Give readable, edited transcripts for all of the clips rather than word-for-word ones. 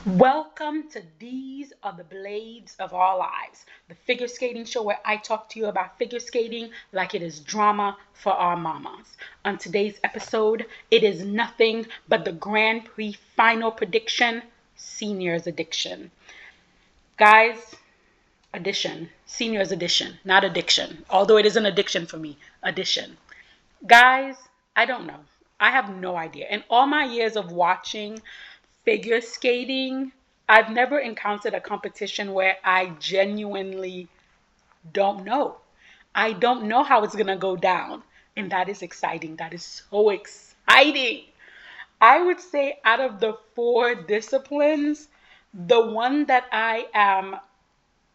Welcome to These Are the Blades of Our Lives, the figure skating show where I talk to you about figure skating like it is drama for our mamas. On today's episode, it is nothing but the Grand Prix final prediction, seniors edition. Guys, seniors edition, not addiction, although it is an addiction for me, addition. Guys, I don't know. I have no idea. In all my years of watching figure skating, I've never encountered a competition where I genuinely don't know. I don't know how it's going to go down. And that is exciting. That is so exciting. I would say out of the four disciplines, the one that I am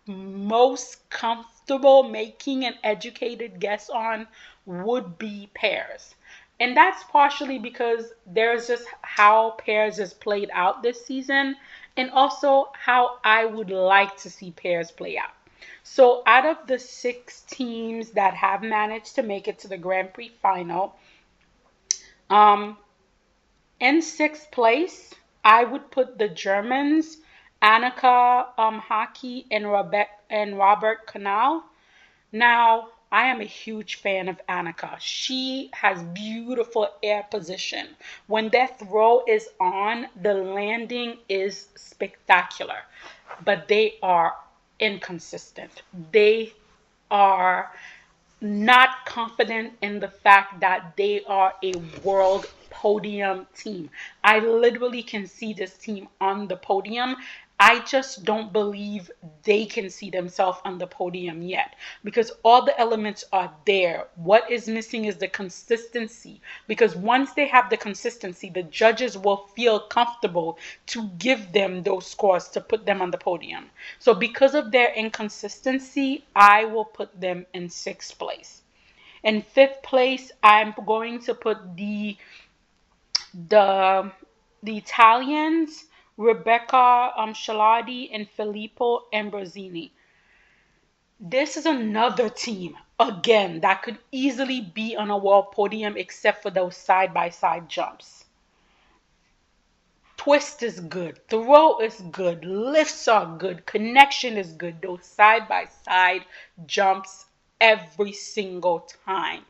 most comfortable making an educated guess on would be pairs. And that's partially because there's just how pairs is played out this season and also how I would like to see pairs play out. So out of the six teams that have managed to make it to the Grand Prix final, um, in sixth place, I would put the Germans, Annika Hockey and Robert Canal. Now, I am a huge fan of Annika. She has beautiful air position. When that throw is on, the landing is spectacular. But they are inconsistent. They are not confident in the fact that they are a world podium team. I literally can see this team on the podium. I just don't believe they can see themselves on the podium yet because all the elements are there. What is missing is the consistency because once they have the consistency, the judges will feel comfortable to give them those scores to put them on the podium. So because of their inconsistency, I will put them in sixth place. In fifth place, I'm going to put the the Italians, Rebecca Scialdi and Filippo Ambrosini. This is another team, again, that could easily be on a world podium except for those side by side jumps. Twist is good, throw is good, lifts are good, connection is good, those side by side jumps every single time.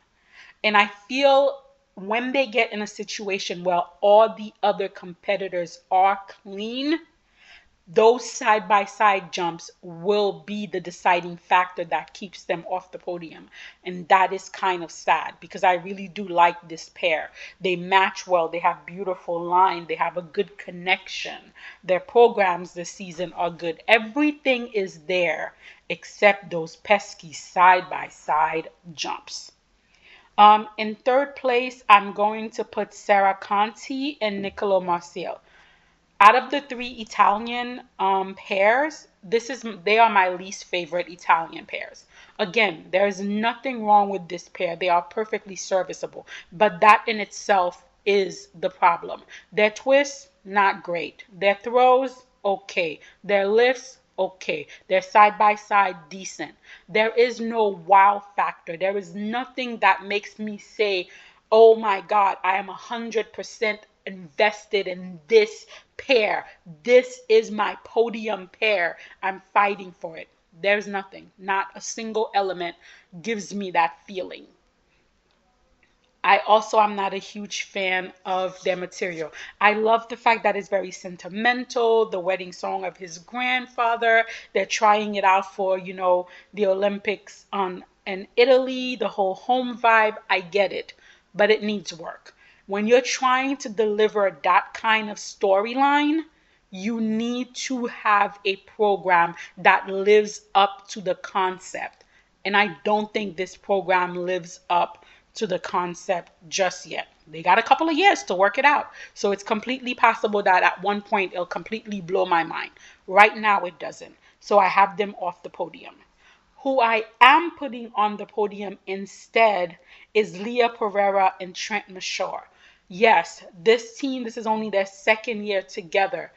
And I feel when they get in a situation where all the other competitors are clean, those side by side jumps will be the deciding factor that keeps them off the podium. And that is kind of sad because I really do like this pair. They match well, they have beautiful line, they have a good connection. Their programs this season are good. Everything is there except those pesky side by side jumps. In third place, I'm going to put Sarah Conti and Niccolo Marcial. Out of the three Italian pairs, they are my least favorite Italian pairs. Again, there is nothing wrong with this pair. They are perfectly serviceable, but that in itself is the problem. Their twists, not great. Their throws, okay. Their lifts, okay. Their side by side, decent. There is no wow factor. There is nothing that makes me say, oh my God, I am 100% invested in this pair. This is my podium pair. I'm fighting for it. There's nothing, not a single element gives me that feeling. I also am not a huge fan of their material. I love the fact that it's very sentimental, the wedding song of his grandfather. They're trying it out for, the Olympics in Italy, the whole home vibe. I get it, but it needs work. When you're trying to deliver that kind of storyline, you need to have a program that lives up to the concept. And I don't think this program lives up to the concept just yet. They got a couple of years to work it out. So it's completely possible that at one point it'll completely blow my mind. Right now it doesn't. So I have them off the podium. Who I am putting on the podium instead is Leah Pereira and Trent Mashore. Yes, this is only their second year together.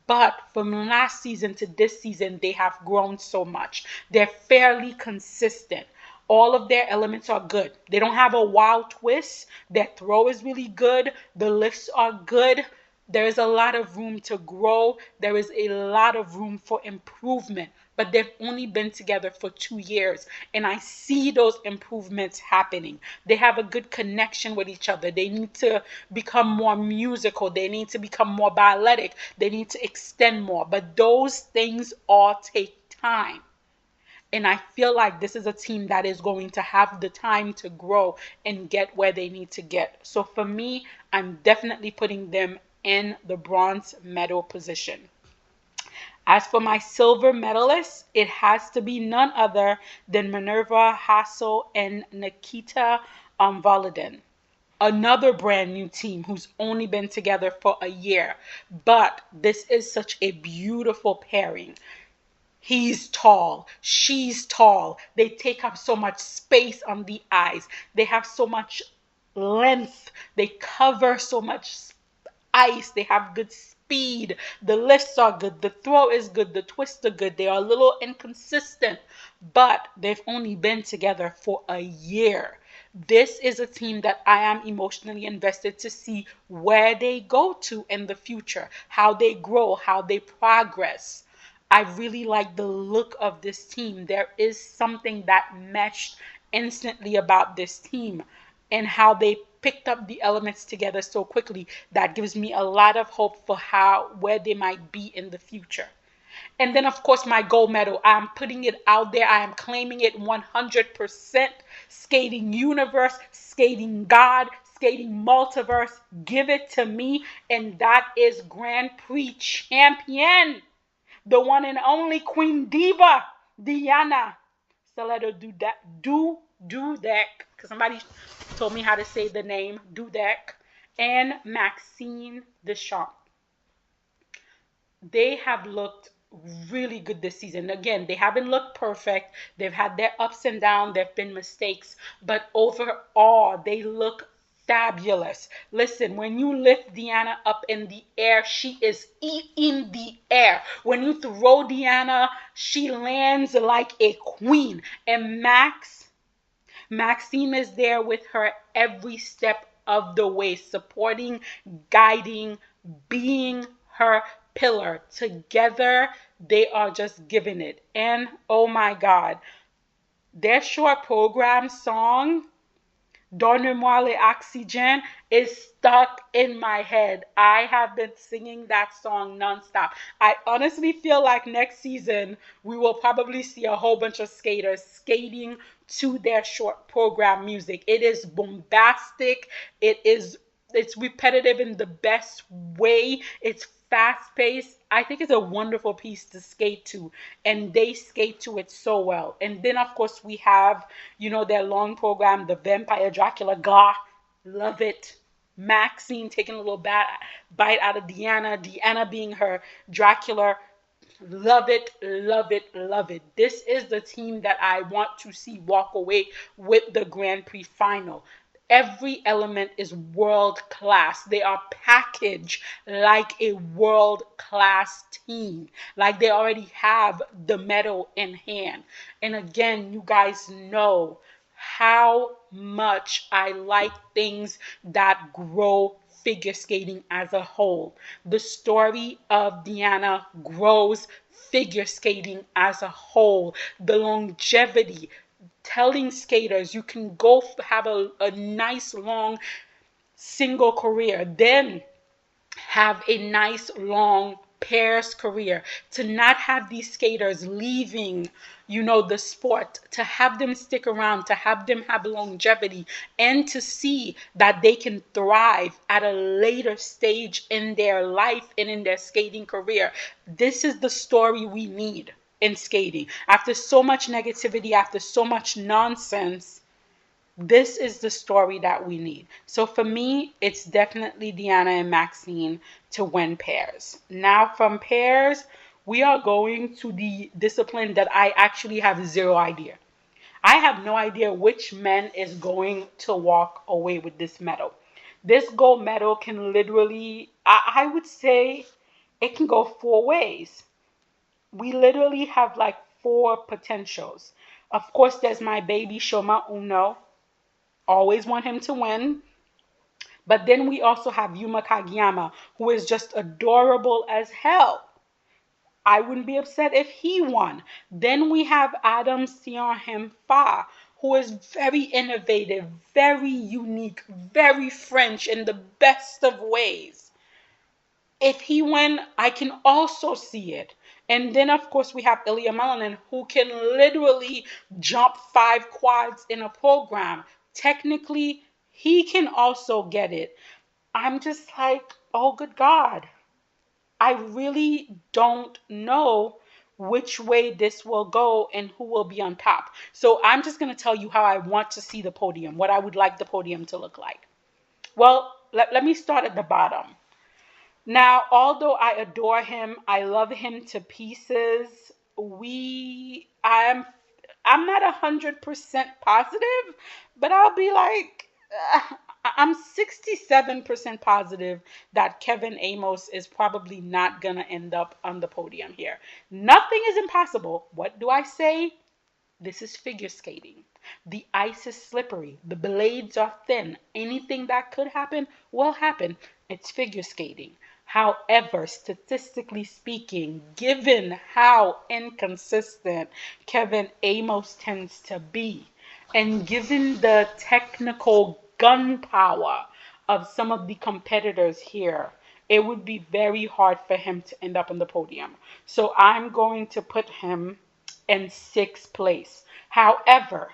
But from last season to this season, they have grown so much. They're fairly consistent. All of their elements are good. They don't have a wild twist. Their throw is really good. The lifts are good. There is a lot of room to grow. There is a lot of room for improvement. But they've only been together for 2 years. And I see those improvements happening. They have a good connection with each other. They need to become more musical. They need to become more balletic. They need to extend more. But those things all take time. And I feel like this is a team that is going to have the time to grow and get where they need to get. So for me, I'm definitely putting them in the bronze medal position. As for my silver medalists, it has to be none other than Minerva Hassel and Nikita Volodin. Another brand new team who's only been together for a year. But this is such a beautiful pairing. He's tall. She's tall. They take up so much space on the eyes. They have so much length. They cover so much ice. They have good speed. The lifts are good. The throw is good. The twists are good. They are a little inconsistent, but they've only been together for a year. This is a team that I am emotionally invested to see where they go to in the future, how they grow, how they progress. I really like the look of this team. There is something that meshed instantly about this team and how they picked up the elements together so quickly. That gives me a lot of hope for where they might be in the future. And then, of course, my gold medal. I'm putting it out there. I am claiming it 100%. Skating universe, skating God, skating multiverse. Give it to me. And that is Grand Prix champion, the one and only Queen Diva, Diana. So let her do that. Do that. Because somebody told me how to say the name. Dudek. And Maxine Deschamps. They have looked really good this season. Again, they haven't looked perfect. They've had their ups and downs. There have been mistakes. But overall, they look fabulous. Listen, when you lift Diana up in the air, she is eating the air. When you throw Diana, she lands like a queen. And Maxine is there with her every step of the way, supporting, guiding, being her pillar. Together, they are just giving it. And oh my God, their short program song, Donnez-moi l'oxygène, is stuck in my head. I have been singing that song nonstop. I honestly feel like next season we will probably see a whole bunch of skaters skating to their short program music. It is bombastic. It's repetitive in the best way. It's fast paced. I think it's a wonderful piece to skate to, and they skate to it so well. And then, of course, we have, their long program, the Vampire Dracula. Gah, love it. Maxine taking a little bite out of Diana, Diana being her Dracula. Love it, love it, love it. This is the team that I want to see walk away with the Grand Prix final. Every element is world class. They are packaged like a world class team. Like they already have the medal in hand. And again, you guys know how much I like things that grow figure skating as a whole. The story of Diana grows figure skating as a whole. The longevity, telling skaters you can go have a nice long single career, then have a nice long pairs career, to not have these skaters leaving the sport, to have them stick around, to have them have longevity, and to see that they can thrive at a later stage in their life and in their skating career. This is the story we need in skating. After so much negativity, after so much nonsense, this is the story that we need. So for me, it's definitely Diana and Maxine to win pairs. Now from pairs, we are going to the discipline that I actually have zero idea. I have no idea which man is going to walk away with this medal. This gold medal can literally, I would say, it can go four ways. We literally have like four potentials. Of course, there's my baby Shoma Uno. Always want him to win. But then we also have Yuma Kageyama, who is just adorable as hell. I wouldn't be upset if he won. Then we have Adam Siarham Fa, who is very innovative, very unique, very French in the best of ways. If he win, I can also see it. And then, of course, we have Ilya Melanin, who can literally jump 5 quads in a program. Technically, he can also get it. I'm just like, oh, good God. I really don't know which way this will go and who will be on top. So I'm just going to tell you how I want to see the podium, what I would like the podium to look like. Well, let me start at the bottom. Now, although I adore him, I love him to pieces. I'm not 100% positive, but I'll be like, I'm 67% positive that Kevin Amos is probably not gonna end up on the podium here. Nothing is impossible. What do I say? This is figure skating. The ice is slippery. The blades are thin. Anything that could happen will happen. It's figure skating. However, statistically speaking, given how inconsistent Kevin Amos tends to be, and given the technical gun power of some of the competitors here, it would be very hard for him to end up on the podium. So I'm going to put him in 6th place. However,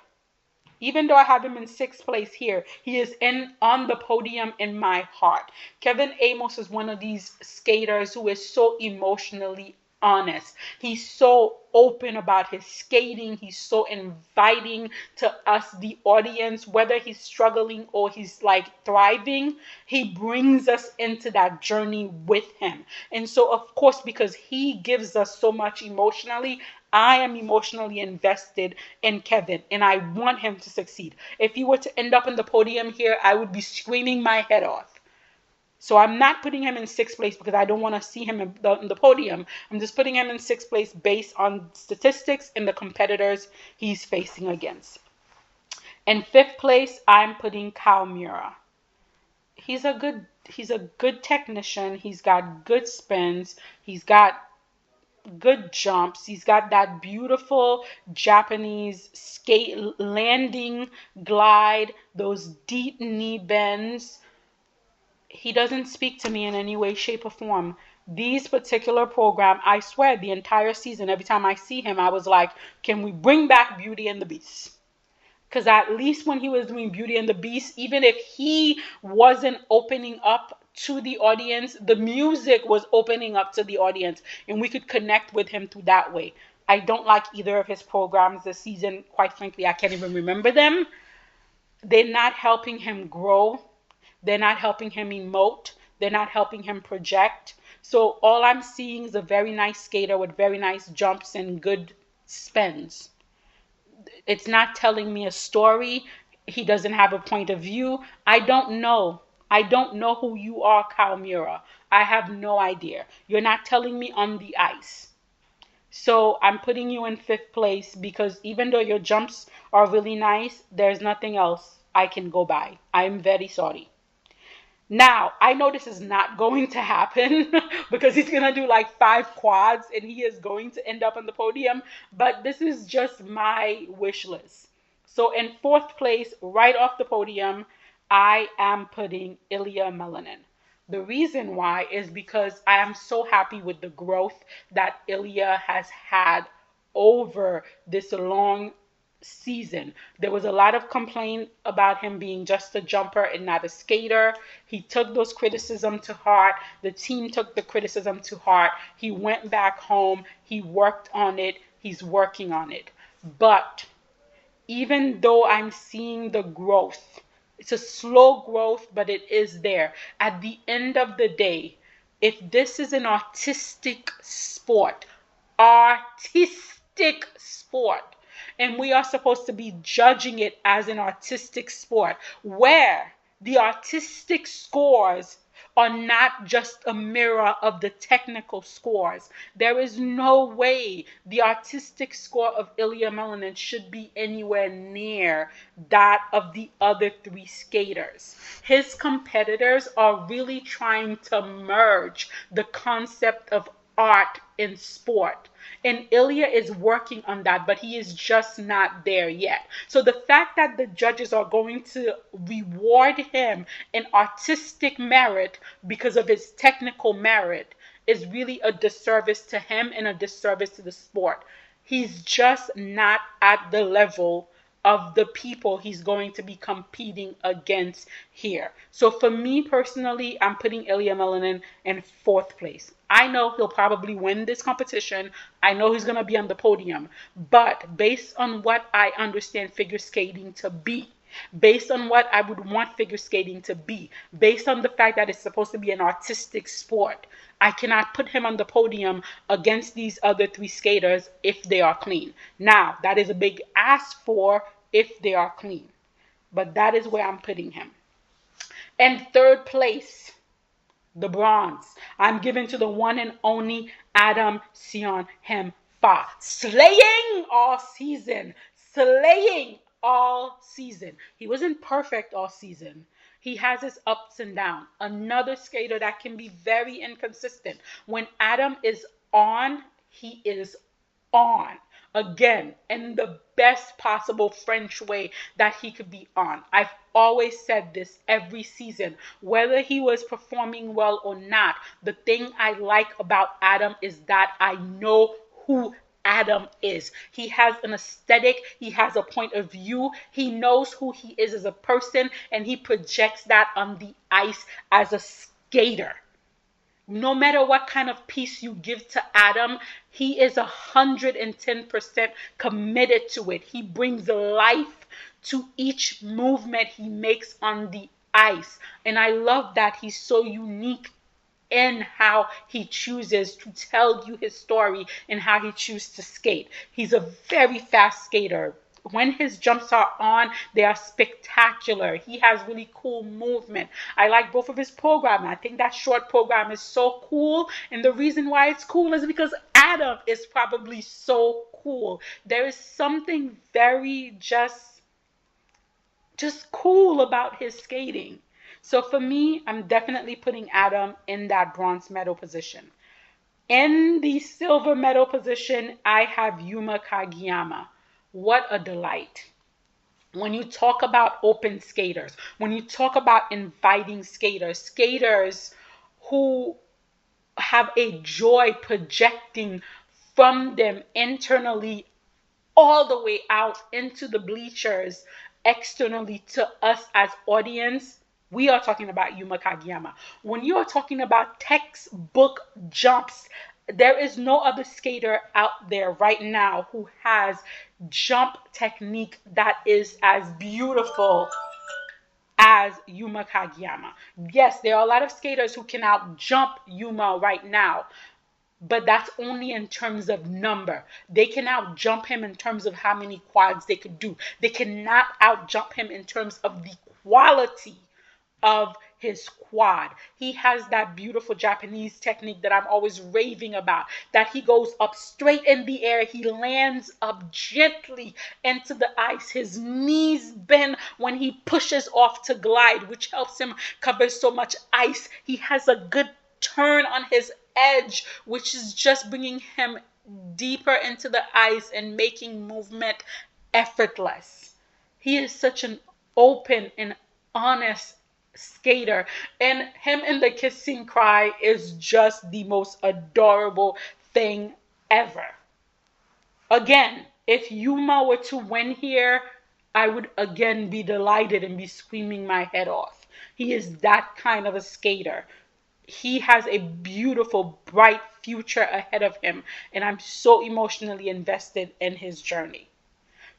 even though I have him in 6th place here, he is on the podium in my heart. Kevin Amos is one of these skaters who is so emotionally honest. He's so open about his skating. He's so inviting to us, the audience, whether he's struggling or he's like thriving. He brings us into that journey with him. And so, of course, because he gives us so much emotionally, I am emotionally invested in Kevin and I want him to succeed. If he were to end up on the podium here, I would be screaming my head off. So I'm not putting him in 6th place because I don't want to see him in the podium. I'm just putting him in 6th place based on statistics and the competitors he's facing against. In 5th place, I'm putting Kawamura. He's a good technician. He's got good spins. He's got good jumps. He's got that beautiful Japanese skate landing glide, those deep knee bends. He doesn't speak to me in any way, shape, or form. These particular program, I swear, the entire season, every time I see him, I was like, can we bring back Beauty and the Beast? Because at least when he was doing Beauty and the Beast, even if he wasn't opening up to the audience, the music was opening up to the audience, and we could connect with him through that way. I don't like either of his programs this season. Quite frankly, I can't even remember them. They're not helping him grow. They're not helping him emote. They're not helping him project. So all I'm seeing is a very nice skater with very nice jumps and good spins. It's not telling me a story. He doesn't have a point of view. I don't know. I don't know who you are, Kawamura. I have no idea. You're not telling me on the ice. So I'm putting you in 5th place because even though your jumps are really nice, there's nothing else I can go by. I'm very sorry. Now, I know this is not going to happen because he's going to do like 5 quads and he is going to end up on the podium, but this is just my wish list. So in 4th place, right off the podium, I am putting Ilya Melanin. The reason why is because I am so happy with the growth that Ilya has had over this long season. There was a lot of complaint about him being just a jumper and not a skater. He took those criticism to heart. The team took the criticism to heart. He went back home. He worked on it. He's working on it. But even though I'm seeing the growth, it's a slow growth, but it is there. At the end of the day, if this is an artistic sport, and we are supposed to be judging it as an artistic sport, where the artistic scores are not just a mirror of the technical scores. There is no way the artistic score of Ilya Melanin should be anywhere near that of the other three skaters. His competitors are really trying to merge the concept of art in sport. And Ilya is working on that, but he is just not there yet. So the fact that the judges are going to reward him in artistic merit because of his technical merit is really a disservice to him and a disservice to the sport. He's just not at the level of the people he's going to be competing against here. So for me personally, I'm putting Ilya Melanin in fourth place. I know he'll probably win this competition. I know he's going to be on the podium. But based on what I understand figure skating to be, based on what I would want figure skating to be, based on the fact that it's supposed to be an artistic sport, I cannot put him on the podium against these other three skaters if they are clean. Now, that is a big ask for if they are clean. But that is where I'm putting him. And third place, the bronze, I'm giving to the one and only Adam Sion Hemfa. Slaying all season. Slaying all season. He wasn't perfect all season. He has his ups and downs. Another skater that can be very inconsistent. When Adam is on, he is on. Again, in the best possible French way that he could be on. I've always said this every season. Whether he was performing well or not, the thing I like about Adam is that I know who Adam is. He has an aesthetic, he has a point of view, he knows who he is as a person, and he projects that on the ice as a skater. No matter what kind of piece you give to Adam, he is 110% committed to it. He brings life to each movement he makes on the ice. And I love that he's so unique in how he chooses to tell you his story and how he chooses to skate. He's a very fast skater. When his jumps are on, they are spectacular. He has really cool movement. I like both of his programming. I think that short program is so cool. And the reason why it's cool is because Adam is probably so cool. There is something very just cool about his skating. So for me, I'm definitely putting Adam in that bronze medal position. In the silver medal position, I have Yuma Kagiyama. What a delight. When you talk about open skaters, when you talk about inviting skaters, skaters who have a joy projecting from them internally all the way out into the bleachers, externally to us as audience, we are talking about Yuma Kagiyama. When you are talking about textbook jumps, there is no other skater out there right now who has jump technique that is as beautiful as Yuma Kagiyama. Yes, there are a lot of skaters who can out jump Yuma right now, but that's only in terms of number. They can out jump him in terms of how many quads they could do. They cannot out jump him in terms of the quality of his quad. He has that beautiful Japanese technique that I'm always raving about, that he goes up straight in the air, he lands up gently into the ice, his knees bend when he pushes off to glide, which helps him cover so much ice. He has a good turn on his edge, which is just bringing him deeper into the ice and making movement effortless. He is such an open and honest skater, and him in the kissing cry is just the most adorable thing ever. Again, if Yuma were to win here, I would again be delighted and be screaming my head off. He is that kind of a skater. He has a beautiful, bright future ahead of him, and I'm so emotionally invested in his journey.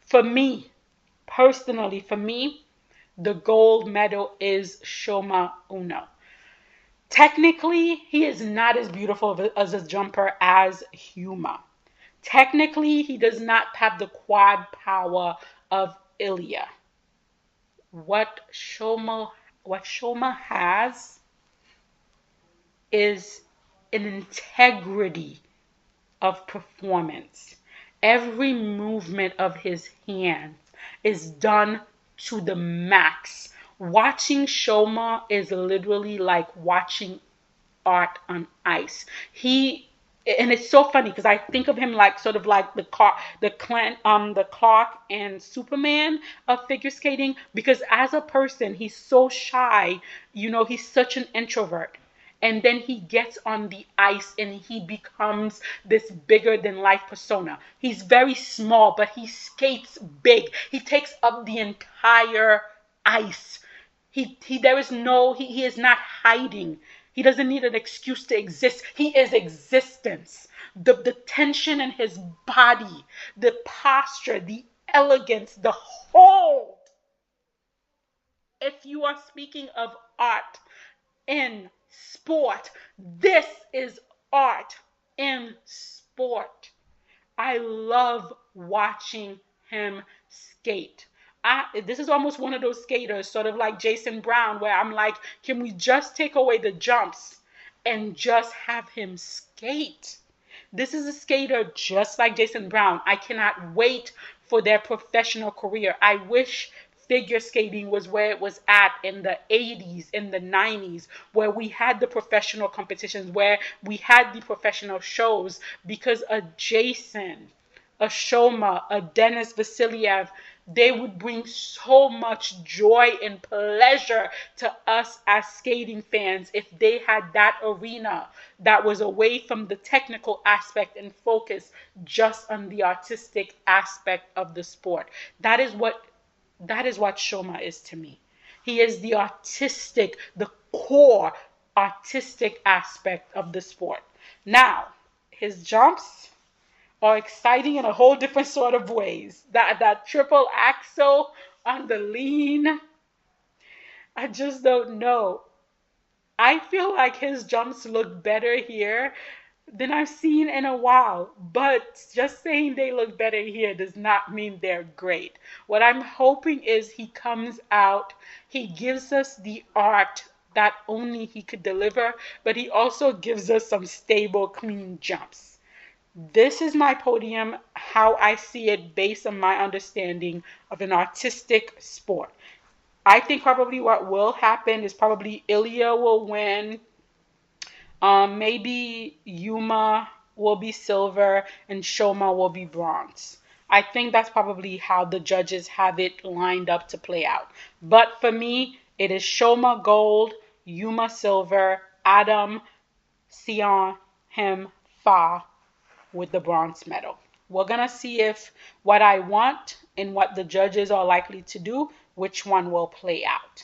For me, personally, the gold medal is Shoma Uno. Technically, he is not as beautiful as a jumper as Yuma. Technically, he does not have the quad power of Ilya. What Shoma has is an integrity of performance. Every movement of his hands is done to the max. Watching Shoma is literally like watching art on ice. He and it's so funny because I think of him like sort of like the Clark and Superman of figure skating, because as a person he's so shy, he's such an introvert. And then he gets on the ice and he becomes this bigger than life persona. He's very small, but he skates big. He takes up the entire ice. He is not hiding. He doesn't need an excuse to exist. He is existence. The tension in his body, the posture, the elegance, the hold. If you are speaking of art in sport, this is art in sport. I love watching him skate. This is almost one of those skaters, sort of like Jason Brown, where I'm like, can we just take away the jumps and just have him skate? This is a skater just like Jason Brown. I cannot wait for their professional career. I wish figure skating was where it was at in the 80s, in the 90s, where we had the professional competitions, where we had the professional shows, because a Jason, a Shoma, a Denis Vasiliev, they would bring so much joy and pleasure to us as skating fans if they had that arena that was away from the technical aspect and focus just on the artistic aspect of the sport. That is what Shoma is to me. He is the core artistic aspect of the sport. Now, his jumps are exciting in a whole different sort of ways. That triple axel on the lean, I just don't know. I feel like his jumps look better here than I've seen in a while. But just saying they look better here does not mean they're great. What I'm hoping is he comes out, he gives us the art that only he could deliver, but he also gives us some stable, clean jumps. This is my podium, how I see it based on my understanding of an artistic sport. I think probably what will happen is probably Ilya will win. Maybe Yuma will be silver and Shoma will be bronze. I think that's probably how the judges have it lined up to play out. But for me, it is Shoma gold, Yuma silver, Adam, Sion, him, Fa with the bronze medal. We're going to see if what I want and what the judges are likely to do, which one will play out.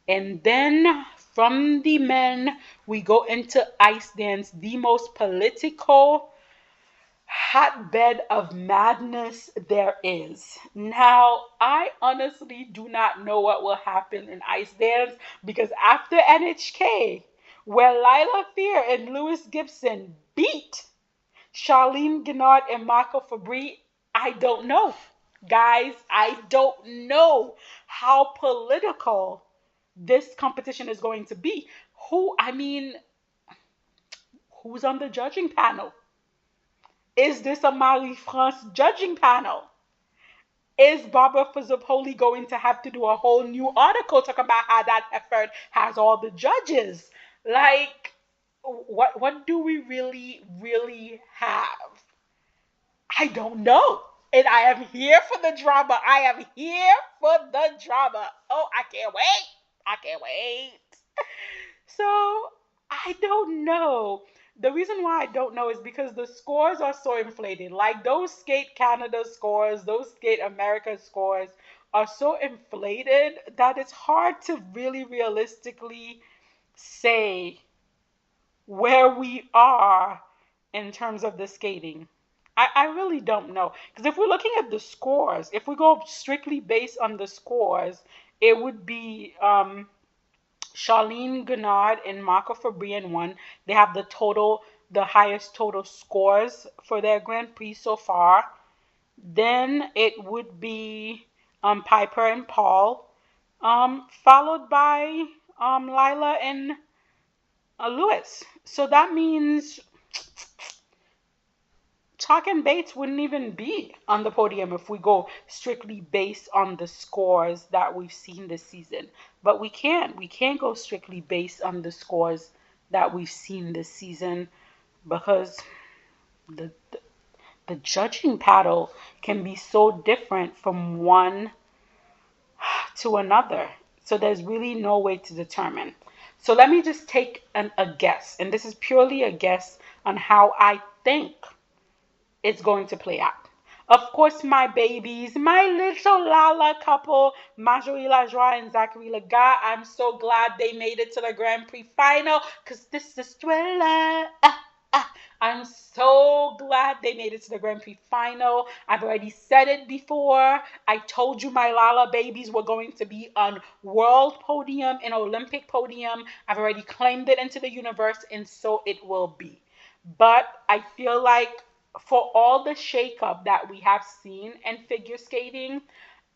And then from the men, we go into ice dance, the most political hotbed of madness there is. Now, I honestly do not know what will happen in ice dance, because after NHK, where Lila Fear and Lewis Gibson beat Charlene Guinard and Marco Fabri, I don't know. Guys, I don't know how political this competition is going to be. Who's on the judging panel? Is this a Marie-France judging panel? Is Barbara Fazopoli going to have to do a whole new article talking about how that effort has all the judges? Like, what do we really, really have? I don't know. And I am here for the drama. I am here for the drama. Oh, I can't wait. I can't wait. So I don't know. The reason why I don't know is because the scores are so inflated. Like those Skate Canada scores, those Skate America scores are so inflated that it's hard to really realistically say where we are in terms of the skating. I really don't know. Because if we're looking at the scores, if we go strictly based on the scores, it would be Charlene Guinard and Marco Fabrian won. They have the highest total scores for their Grand Prix so far. Then it would be Piper and Paul, followed by Lila and Lewis. So that means Chalk and Bates wouldn't even be on the podium if we go strictly based on the scores that we've seen this season. But we can't. We can't go strictly based on the scores that we've seen this season because the the judging paddle can be so different from one to another. So there's really no way to determine. So let me just take a guess, and this is purely a guess on how I think it's going to play out. Of course, my babies, my little Lala couple, Marjorie Lajoie and Zachary Laga, I'm so glad they made it to the Grand Prix final because this is thriller. I'm so glad they made it to the Grand Prix final. I've already said it before. I told you my Lala babies were going to be on world podium and Olympic podium. I've already claimed it into the universe, and so it will be. But I feel like for all the shakeup that we have seen in figure skating,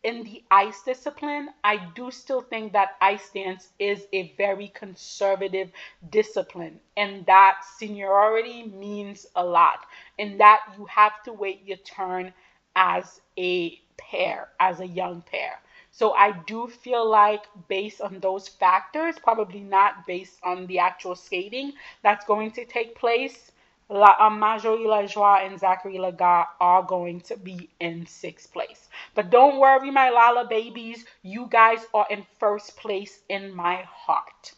in the ice discipline, I do still think that ice dance is a very conservative discipline, and that seniority means a lot, and that you have to wait your turn as a pair, as a young pair. So I do feel like based on those factors, probably not based on the actual skating that's going to take place, Marjorie Lajoie and Zachary Laga are going to be in sixth place. But don't worry, my Lala babies, you guys are in first place in my heart.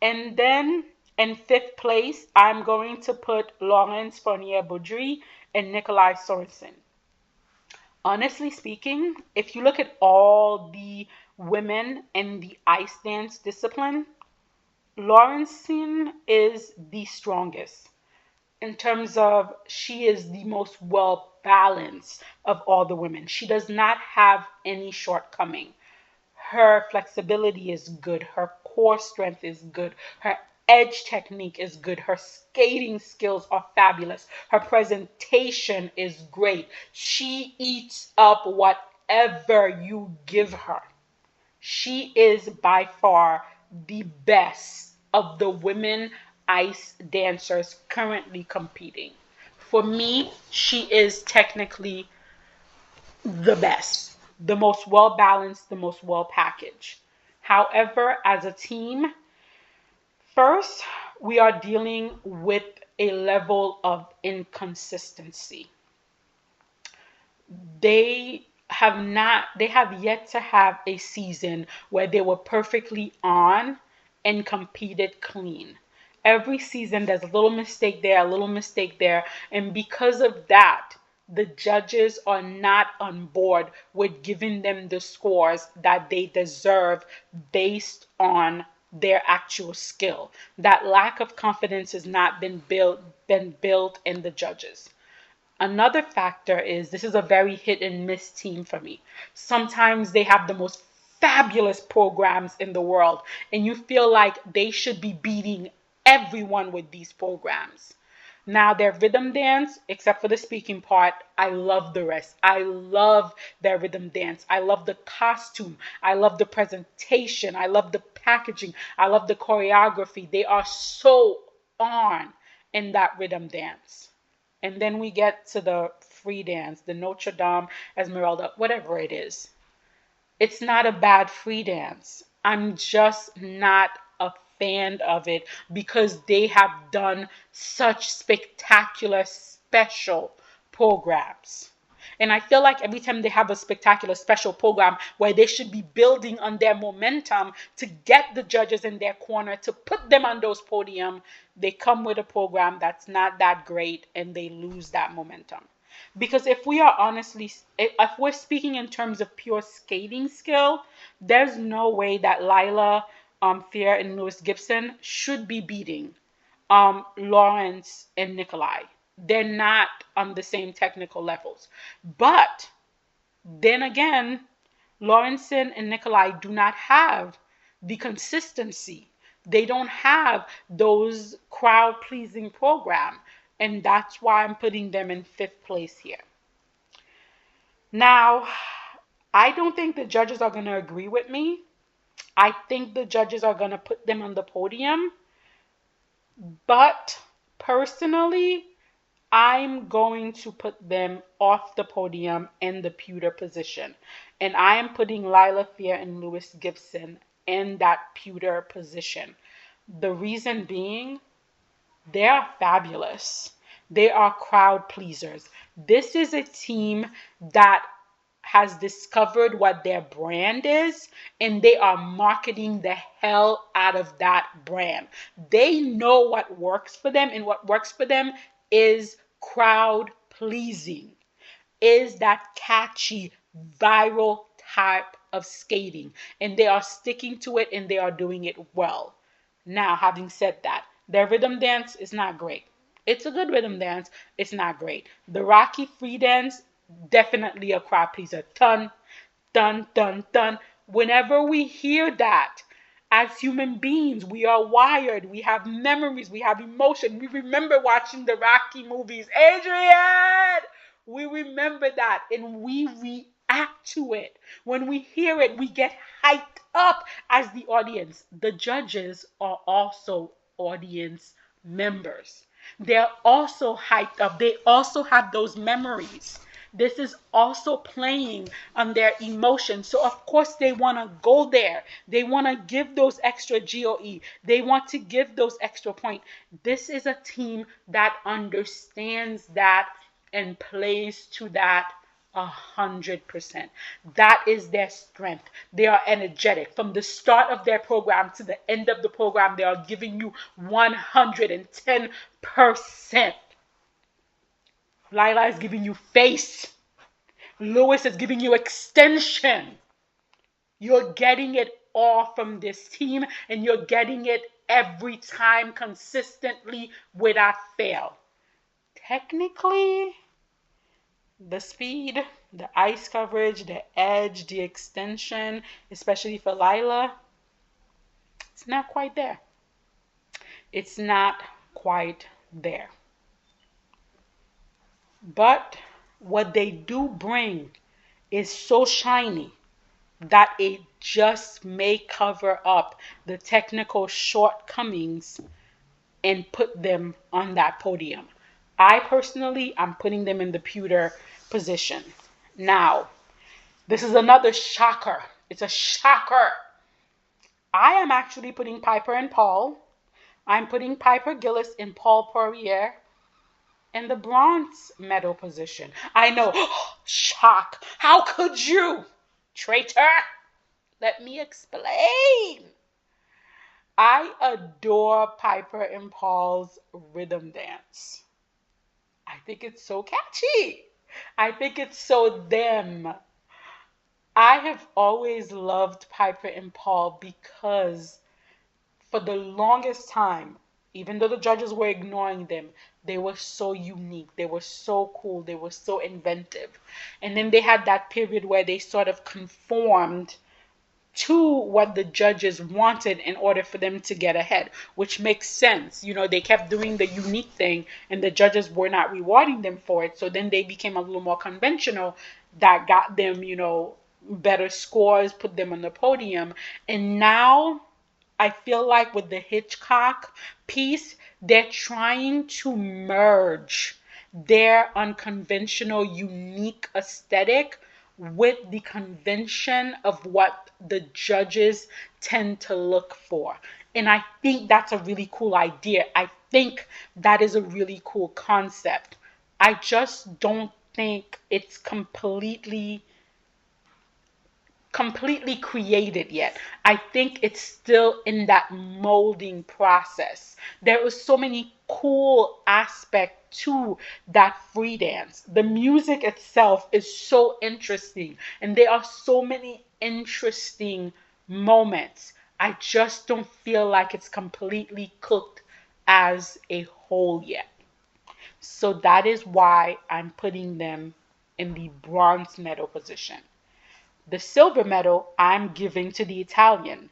And then in fifth place, I'm going to put Lawrence Fournier Boudry and Nikolai Sorensen. Honestly speaking, if you look at all the women in the ice dance discipline, Laurencin is the strongest in terms of she is the most well balanced of all the women. She does not have any shortcoming. Her flexibility is good. Her core strength is good. Her edge technique is good. Her skating skills are fabulous. Her presentation is great. She eats up whatever you give her. She is by far the best of the women ice dancers currently competing. For me, she is technically the best, the most well balanced, the most well packaged. However, as a team, first, we are dealing with a level of inconsistency. They have yet to have a season where they were perfectly on and competed clean. Every season there's a little mistake there, a little mistake there, and because of that, the judges are not on board with giving them the scores that they deserve based on their actual skill. That lack of confidence has not been built in the judges. Another factor is this is a very hit and miss team for me. Sometimes they have the most fabulous programs in the world, and you feel like they should be beating everyone with these programs. Now, their rhythm dance, except for the speaking part, I love the rest. I love their rhythm dance. I love the costume. I love the presentation. I love the packaging. I love the choreography. They are so on in that rhythm dance. And then we get to the free dance, the Notre Dame, Esmeralda, whatever it is. It's not a bad free dance. I'm just not a fan of it because they have done such spectacular special programs. And I feel like every time they have a spectacular special program where they should be building on their momentum to get the judges in their corner, to put them on those podium, they come with a program that's not that great and they lose that momentum. Because if we are honestly, if we're speaking in terms of pure skating skill, there's no way that Lila Fair and Lewis Gibson should be beating Lawrence and Nikolai. They're not on the same technical levels. But then again, Lawrenson and Nikolai do not have the consistency. They don't have those crowd pleasing program. And that's why I'm putting them in fifth place here. Now, I don't think the judges are going to agree with me. I think the judges are going to put them on the podium But personally, I'm going to put them off the podium in the pewter position. And I am putting Lila Fear and Lewis Gibson in that pewter position. The reason being, they are fabulous. They are crowd pleasers. This is a team that has discovered what their brand is, and they are marketing the hell out of that brand. They know what works for them, and what works for them is crowd pleasing, is that catchy, viral type of skating. And they are sticking to it, and they are doing it well. Now, having said that, their rhythm dance is not great. It's a good rhythm dance. It's not great. The Rocky free dance, definitely a crowd pleaser. Dun, dun, dun, dun. Whenever we hear that, as human beings, we are wired. We have memories. We have emotion. We remember watching the Rocky movies. Adrian! We remember that and we react to it. When we hear it, we get hyped up as the audience. The judges are also audience members. They're also hyped up. They also have those memories. This is also playing on their emotions. So, of course, they want to go there. They want to give those extra GOE. They want to give those extra point. This is a team that understands that and plays to that 100%. That is their strength. They are energetic. From the start of their program to the end of the program, they are giving you 110%. Lila is giving you face. Lewis is giving you extension. You're getting it all from this team, and you're getting it every time consistently without fail. Technically, the speed, the ice coverage, the edge, the extension, especially for Lila, it's not quite there. It's not quite there. But what they do bring is so shiny that it just may cover up the technical shortcomings and put them on that podium. I personally, I'm putting them in the pewter position. Now, this is another shocker. It's a shocker. I am actually putting Piper and Paul. I'm putting Piper Gillis and Paul Poirier in the bronze medal position. I know, shock. How could you? Traitor. Let me explain. I adore Piper and Paul's rhythm dance. I think it's so catchy. I think it's so them. I have always loved Piper and Paul because for the longest time, even though the judges were ignoring them, they were so unique. They were so cool. They were so inventive. And then they had that period where they sort of conformed to what the judges wanted in order for them to get ahead, which makes sense. You know, they kept doing the unique thing and the judges were not rewarding them for it. So then they became a little more conventional that got them, you know, better scores, put them on the podium. And now I feel like with the Hitchcock piece, they're trying to merge their unconventional, unique aesthetic with the convention of what the judges tend to look for. And I think that's a really cool idea. I think that is a really cool concept. I just don't think it's completely created yet. I think it's still in that molding process. There are so many cool aspects to that free dance. The music itself is so interesting, and there are so many interesting moments. I just don't feel like it's completely cooked as a whole yet. So that is why I'm putting them in the bronze medal position. The silver medal I'm giving to the Italian,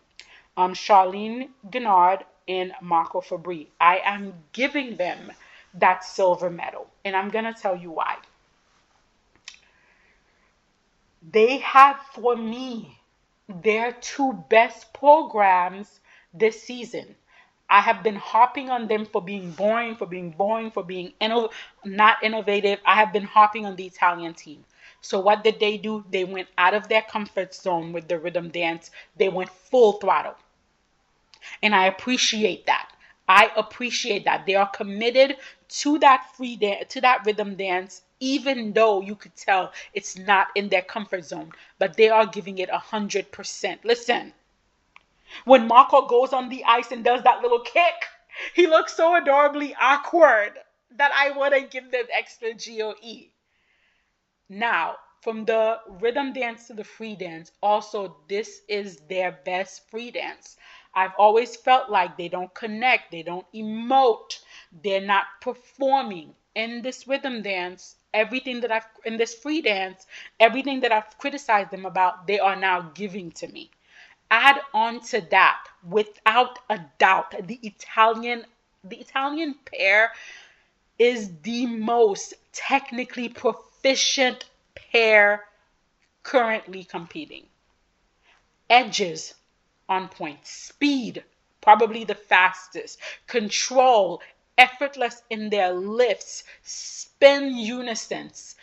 Charlene Guinard and Marco Fabri. I am giving them that silver medal, and I'm going to tell you why. They have, for me, their two best programs this season. I have been harping on them for being boring, for being not innovative. I have been harping on the Italian team. So what did they do? They went out of their comfort zone with the rhythm dance. They went full throttle. And I appreciate that. I appreciate that. They are committed to that free dance, to that rhythm dance, even though you could tell it's not in their comfort zone, but they are giving it 100%. Listen, when Marco goes on the ice and does that little kick, he looks so adorably awkward that I want to give them extra GOE. Now, from the rhythm dance to the free dance, also, this is their best free dance. I've always felt like they don't connect, they don't emote, they're not performing. In this rhythm dance, in this free dance, everything that I've criticized them about, they are now giving to me. Add on to that, without a doubt, the Italian pair is the most technically proficient pair currently competing. Edges on point, speed, probably the fastest, control, effortless in their lifts, spin unisons,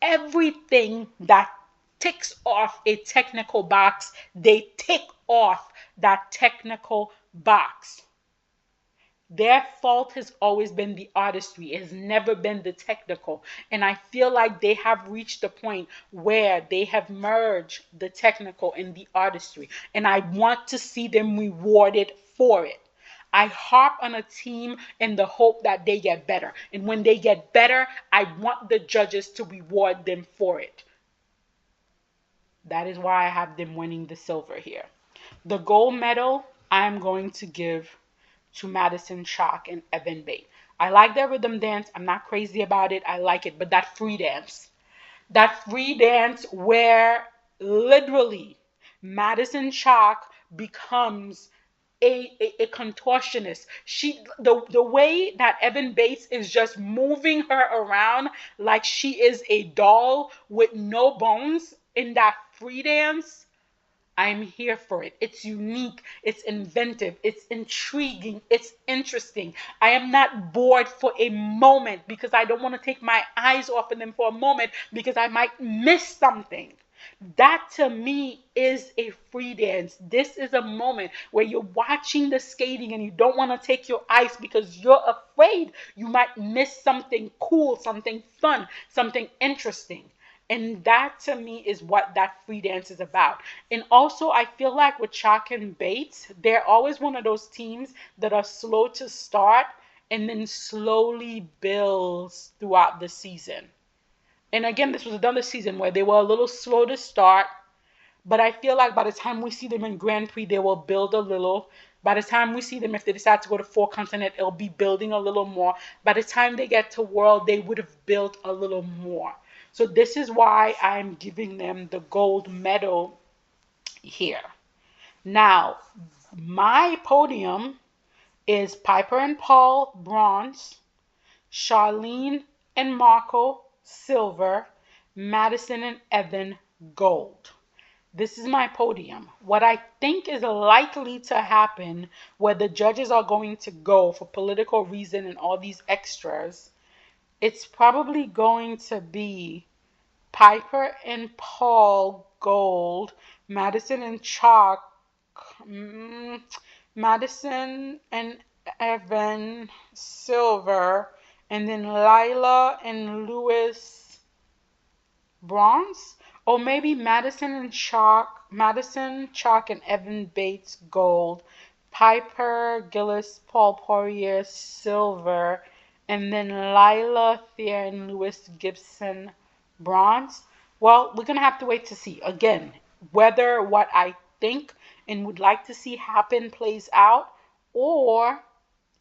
everything that ticks off a technical box, they tick off that technical box. Their fault has always been the artistry. It has never been the technical. And I feel like they have reached a point where they have merged the technical and the artistry. And I want to see them rewarded for it. I harp on a team in the hope that they get better. And when they get better, I want the judges to reward them for it. That is why I have them winning the silver here. The gold medal, I'm going to give to Madison Chock and Evan Bate. I like their rhythm dance. I'm not crazy about it. I like it. But that free dance where literally Madison Chock becomes a contortionist. The way that Evan Bates is just moving her around like she is a doll with no bones in that free dance, I'm here for it. It's unique, it's inventive, it's intriguing, it's interesting. I am not bored for a moment because I don't want to take my eyes off of them for a moment because I might miss something. That to me is a free dance. This is a moment where you're watching the skating and you don't want to take your eyes because you're afraid you might miss something cool, something fun, something interesting. And that to me is what that free dance is about. And also, I feel like with Chalk and Bates, they're always one of those teams that are slow to start and then slowly builds throughout the season. And again, this was another season where they were a little slow to start, but I feel like by the time we see them in Grand Prix, they will build a little. By the time we see them, if they decide to go to four continent, it'll be building a little more. By the time they get to World, they would have built a little more. So this is why I'm giving them the gold medal here. Now, my podium is Piper and Paul, bronze, Charlene and Marco, silver, Madison and Evan, gold. This is my podium. What I think is likely to happen, where the judges are going to go for political reason and all these extras, it's probably going to be Piper and Paul, gold, Madison and Chalk, Madison and Evan, silver, and then Lila and Lewis, bronze. Or maybe Madison, Chalk, and Evan Bates, gold. Piper, Gillis, Paul Poirier, silver. And then Lila, Thea, and Lewis Gibson, bronze. Well, we're going to have to wait to see. Again, whether what I think and would like to see happen plays out, or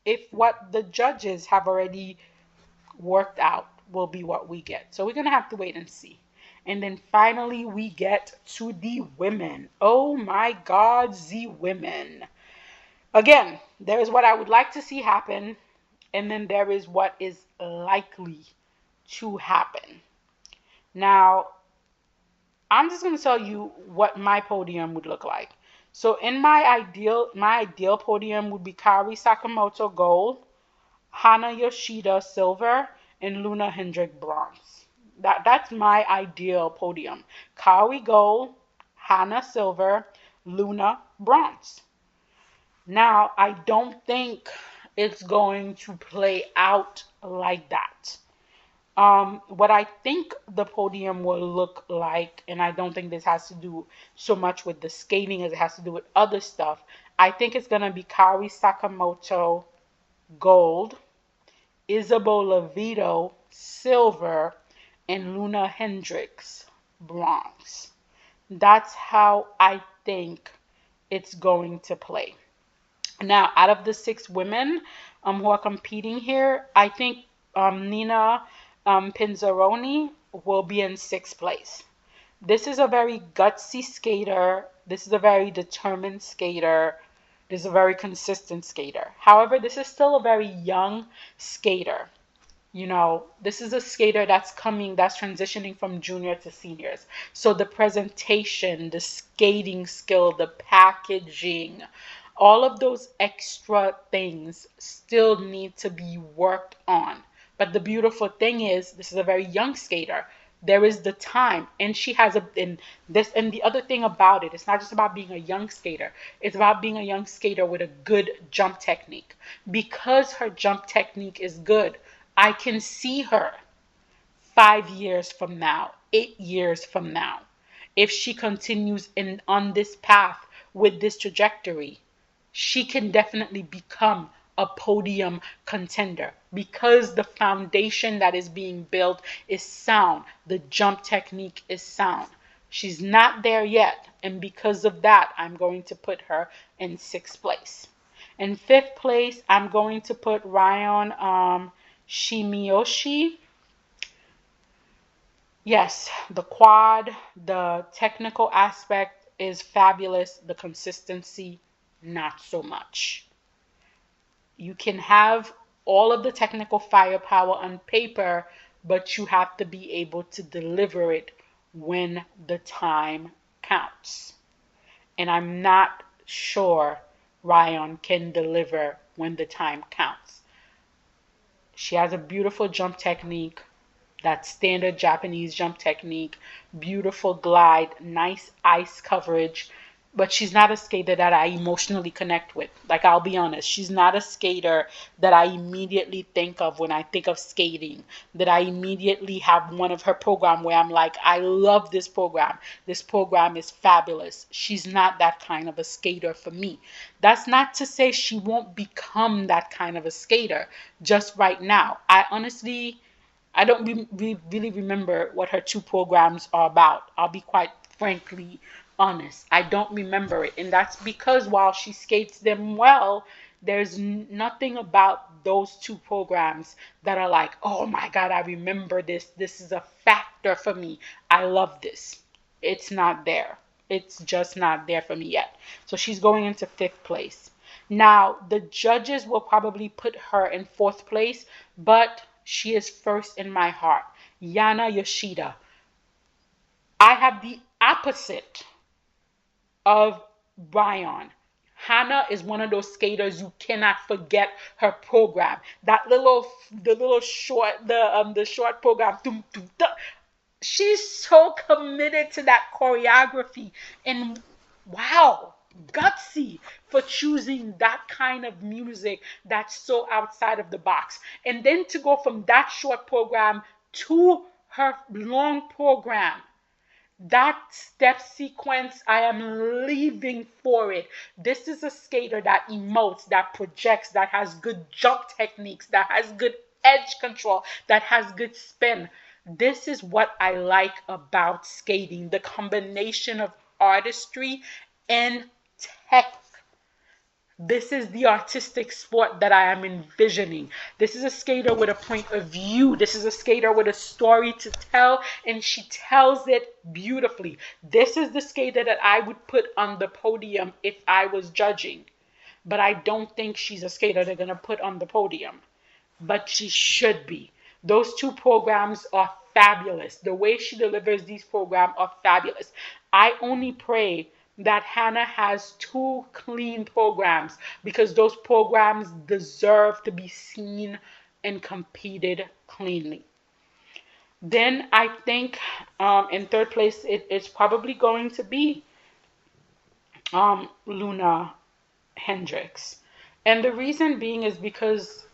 if what the judges have already worked out will be what we get. So we're going to have to wait and see. And then finally, we get to the women. Oh my God, the women. Again, there is what I would like to see happen, and then there is what is likely to happen. Now, I'm just going to tell you what my podium would look like. So in my ideal podium would be Kari Sakamoto gold, Hana Yoshida silver, and Luna Hendrick bronze. That's my ideal podium. Kari gold, Hana silver, Luna bronze. Now, I don't think it's going to play out like that. What I think the podium will look like, and I don't think this has to do so much with the skating as it has to do with other stuff. I think it's gonna be Kari Sakamoto gold, Isabella Vito silver, and Luna Hendricks bronze. That's how I think it's going to play. Now, out of the six women who are competing here, I think Nina Pinzaroni will be in sixth place. This is a very gutsy skater. This is a very determined skater. This is a very consistent skater. However, this is still a very young skater. This is a skater that's transitioning from junior to seniors. So the presentation, the skating skill, the packaging, all of those extra things still need to be worked on. But the beautiful thing is, this is a very young skater. There is the time, and she has and the other thing about it, it's not just about being a young skater. It's about being a young skater with a good jump technique. Because her jump technique is good, I can see her 5 years from now, 8 years from now, if she continues on this path with this trajectory, she can definitely become a podium contender because the foundation that is being built is sound. The jump technique is sound. She's not there yet, and because of that, I'm going to put her in sixth place. In fifth place, I'm going to put Ryan Shimiyoshi. Yes, the quad, the technical aspect is fabulous. The consistency, not so much. You can have all of the technical firepower on paper, but you have to be able to deliver it when the time counts. And I'm not sure Ryan can deliver when the time counts. She has a beautiful jump technique, that standard Japanese jump technique, beautiful glide, nice ice coverage, but she's not a skater that I emotionally connect with. Like, I'll be honest, she's not a skater that I immediately think of when I think of skating, that I immediately have one of her program where I'm like, I love this program. This program is fabulous. She's not that kind of a skater for me. That's not to say she won't become that kind of a skater just right now. I don't really remember what her two programs are about. I'll be quite frankly honest. I don't remember it. And that's because while she skates them well, there's nothing about those two programs that are like, oh my God, I remember this. This is a factor for me. I love this. It's not there. It's just not there for me yet. So she's going into fifth place. Now, the judges will probably put her in fourth place, but she is first in my heart. Yana Yoshida. I have the opposite of Brian. Hannah is one of those skaters you cannot forget her program. The short program. She's so committed to that choreography, and wow, gutsy for choosing that kind of music that's so outside of the box. And then to go from that short program to her long program, that step sequence, I am leaving for it. This is a skater that emotes, that projects, that has good jump techniques, that has good edge control, that has good spin. This is what I like about skating, the combination of artistry and tech. This is the artistic sport that I am envisioning. This is a skater with a point of view. This is a skater with a story to tell, and she tells it beautifully. This is the skater that I would put on the podium if I was judging. But I don't think she's a skater they're going to put on the podium. But she should be. Those two programs are fabulous. The way she delivers these programs are fabulous. I only pray that Hannah has two clean programs because those programs deserve to be seen and competed cleanly. Then I think in third place it's probably going to be Luna Hendricks. And the reason being is because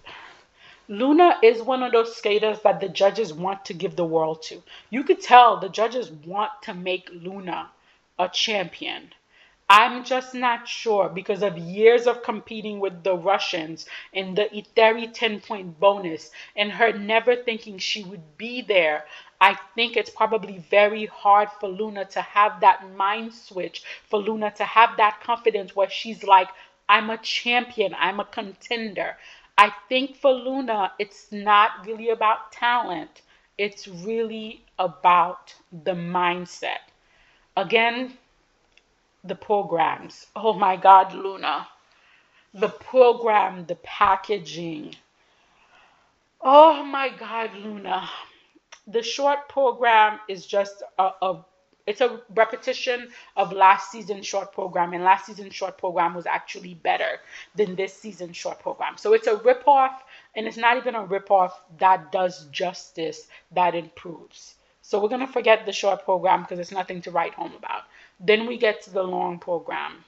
Luna is one of those skaters that the judges want to give the world to. You could tell the judges want to make Luna a champion. I'm just not sure because of years of competing with the Russians and the Eteri 10-point bonus and her never thinking she would be there. I think it's probably very hard for Luna to have that mind switch, for Luna to have that confidence where she's like, I'm a champion, I'm a contender. I think for Luna, it's not really about talent, it's really about the mindset. Again, the programs. Oh my God, Luna. The program, the packaging. Oh my God, Luna. The short program is just it's a repetition of last season's short program, and last season's short program was actually better than this season's short program. So it's a ripoff, and it's not even a ripoff that does justice, that improves. So we're gonna forget the short program because it's nothing to write home about. Then we get to the long program.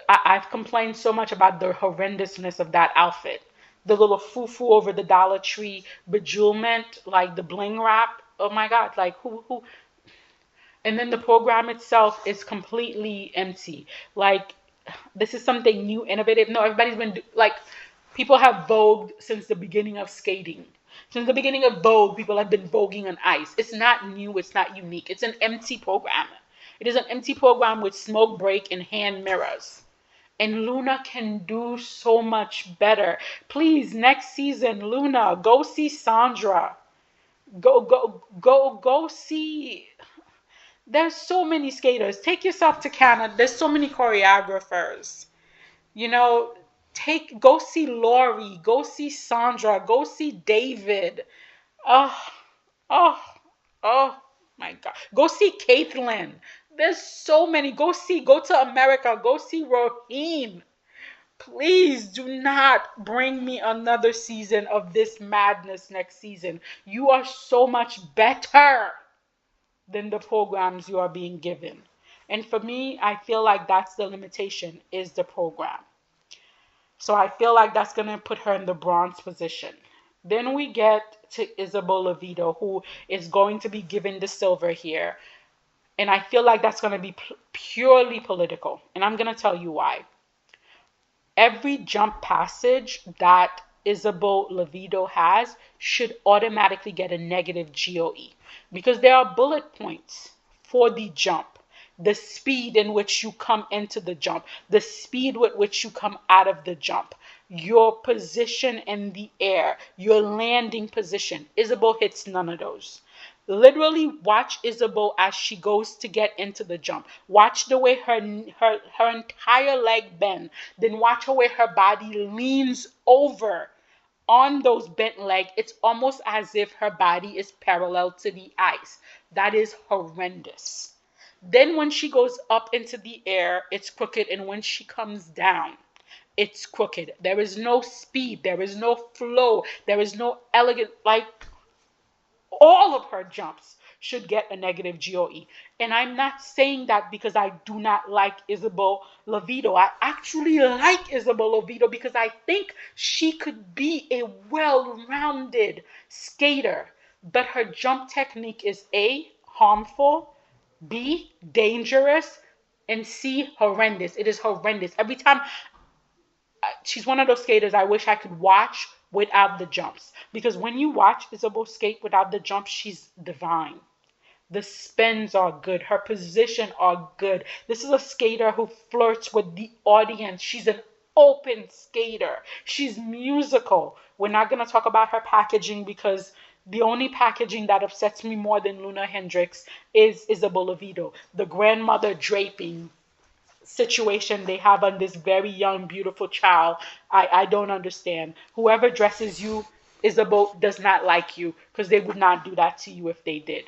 I've complained so much about the horrendousness of that outfit. The little foo-foo over the Dollar Tree bejewelment, like the bling wrap. Oh my God, like who? And then the program itself is completely empty. Like, this is something new, innovative. No, everybody's been, like, people have vogued since the beginning of skating. Since the beginning of Vogue, people have been voguing on ice. It's not new, it's not unique. It's an empty program. It is an empty program with smoke break and hand mirrors. And Luna can do so much better. Please, next season, Luna, go see Sandra. Go see. There's so many skaters. Take yourself to Canada. There's so many choreographers. You know, go see Lori. Go see Sandra. Go see David. Oh, oh, oh my God. Go see Caitlin. There's so many. Go to America. Go see Roheen. Please do not bring me another season of this madness next season. You are so much better than the programs you are being given. And for me, I feel like that's the limitation, is the program. So I feel like that's going to put her in the bronze position. Then we get to Isabel Levito, who is going to be given the silver here. And I feel like that's going to be purely political. And I'm going to tell you why. Every jump passage that Isabel Levito has should automatically get a negative GOE because there are bullet points for the jump. The speed in which you come into the jump, the speed with which you come out of the jump, your position in the air, your landing position. Isabel hits none of those. Literally watch Isabel as she goes to get into the jump. Watch the way her entire leg bends. Then watch the way her body leans over on those bent legs. It's almost as if her body is parallel to the ice. That is horrendous. Then when she goes up into the air, it's crooked. And when she comes down, it's crooked. There is no speed. There is no flow. There is no elegant, like, all of her jumps should get a negative GOE. And I'm not saying that because I do not like Isabel Levito. I actually like Isabel Levito because I think she could be a well-rounded skater. But her jump technique is A, harmful, B, dangerous, and C, horrendous. It is horrendous. Every time, she's one of those skaters I wish I could watch without the jumps. Because when you watch Isabel skate without the jumps, she's divine. The spins are good. Her position are good. This is a skater who flirts with the audience. She's an open skater. She's musical. We're not going to talk about her packaging because the only packaging that upsets me more than Luna Hendricks is Isabel Levito. The grandmother draping situation they have on this very young, beautiful child. I don't understand. Whoever dresses you, Isabel, does not like you because they would not do that to you if they did.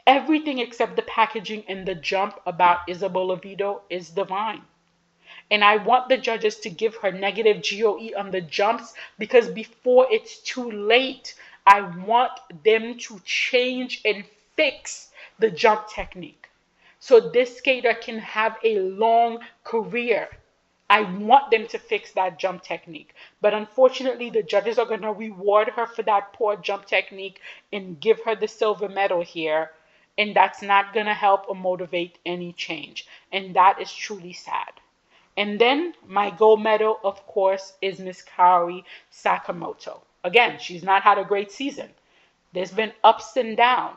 Everything except the packaging and the jump about Isabella Vito is divine. And I want the judges to give her negative GOE on the jumps because before it's too late, I want them to change and fix the jump technique so this skater can have a long career. I want them to fix that jump technique. But unfortunately, the judges are going to reward her for that poor jump technique and give her the silver medal here. And that's not going to help or motivate any change. And that is truly sad. And then my gold medal, of course, is Miss Kaori Sakamoto. Again, she's not had a great season. There's been ups and downs.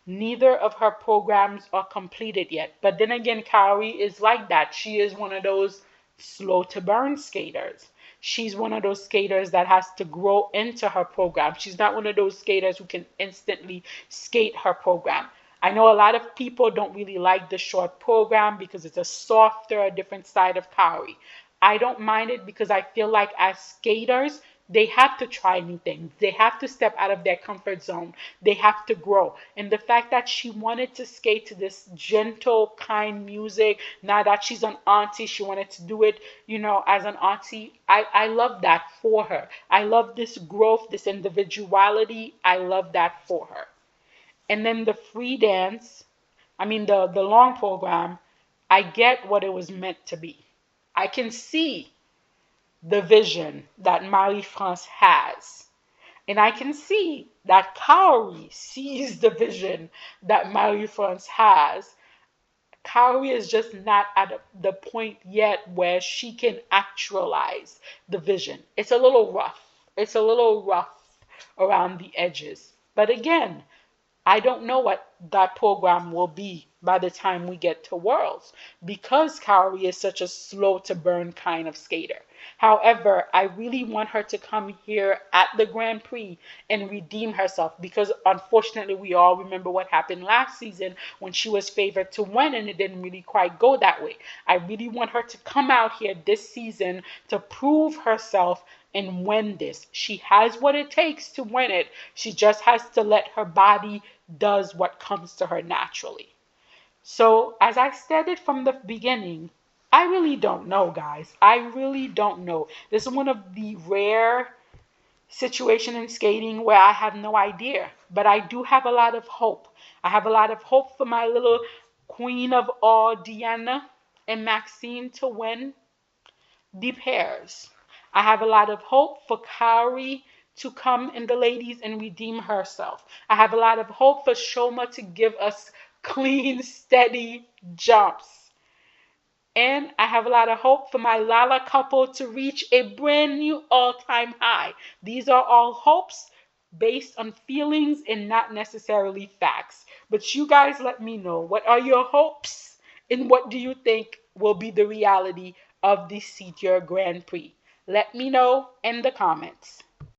Neither of her programs are completed yet. But then again, Kaori is like that. She is one of those slow to burn skaters. She's one of those skaters that has to grow into her program. She's not one of those skaters who can instantly skate her program. I know a lot of people don't really like the short program because it's a softer, a different side of Kaori. I don't mind it because I feel like as skaters, they have to try new things. They have to step out of their comfort zone. They have to grow. And the fact that she wanted to skate to this gentle, kind music, now that she's an auntie, she wanted to do it, as an auntie. I love that for her. I love this growth, this individuality. I love that for her. And then the free dance, the long program, I get what it was meant to be. I can see the vision that Marie-France has. And I can see that Kaori sees the vision that Marie-France has. Kaori is just not at the point yet where she can actualize the vision. It's a little rough. It's a little rough around the edges. But again, I don't know what that program will be by the time we get to Worlds because Kaori is such a slow to burn kind of skater. However, I really want her to come here at the Grand Prix and redeem herself because unfortunately we all remember what happened last season when she was favored to win and it didn't really quite go that way. I really want her to come out here this season to prove herself and win this. She has what it takes to win it. She just has to let her body does what comes to her naturally. So as I said it from the beginning, I really don't know, guys. I really don't know. This is one of the rare situations in skating where I have no idea, but I do have a lot of hope. I have a lot of hope for my little queen of all, Diana and Maxine, to win the pairs. I have a lot of hope for Kaori to come in the ladies and redeem herself. I have a lot of hope for Shoma to give us clean, steady jumps. And I have a lot of hope for my Lala couple to reach a brand new all-time high. These are all hopes based on feelings and not necessarily facts. But you guys let me know, what are your hopes and what do you think will be the reality of the Senior Grand Prix? Let me know in the comments.